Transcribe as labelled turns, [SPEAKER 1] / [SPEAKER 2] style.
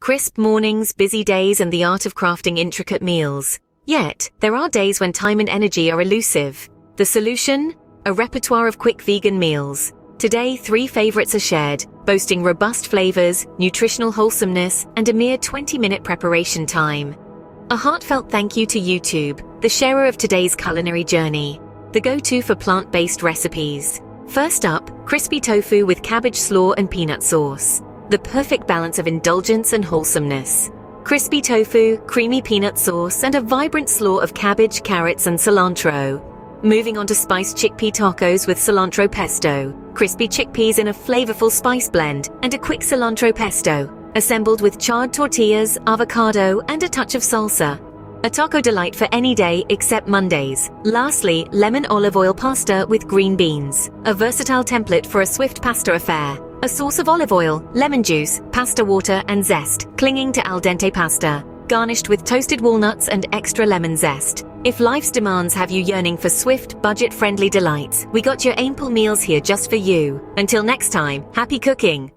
[SPEAKER 1] Crisp mornings, busy days, and the art of crafting intricate meals. Yet, there are days when time and energy are elusive. The solution? A repertoire of quick vegan meals. Today, 3 favorites are shared, boasting robust flavors, nutritional wholesomeness, and a mere 20-minute preparation time. A heartfelt thank you to YouTube, the sharer of today's culinary journey. The go-to for plant-based recipes. First up, crispy tofu with cabbage slaw and peanut sauce. The perfect balance of indulgence and wholesomeness. Crispy tofu, creamy peanut sauce, and a vibrant slaw of cabbage, carrots, and cilantro. Moving on to spiced chickpea tacos with cilantro pesto. Crispy chickpeas in a flavorful spice blend, and a quick cilantro pesto, assembled with charred tortillas, avocado, and a touch of salsa. A taco delight for any day except Mondays. Lastly, lemon olive oil pasta with green beans. A versatile template for a swift pasta affair. A source of olive oil, lemon juice, pasta water, and zest, clinging to al dente pasta. Garnished with toasted walnuts and extra lemon zest. If life's demands have you yearning for swift, budget-friendly delights, we got your Aimpool meals here just for you. Until next time, happy cooking!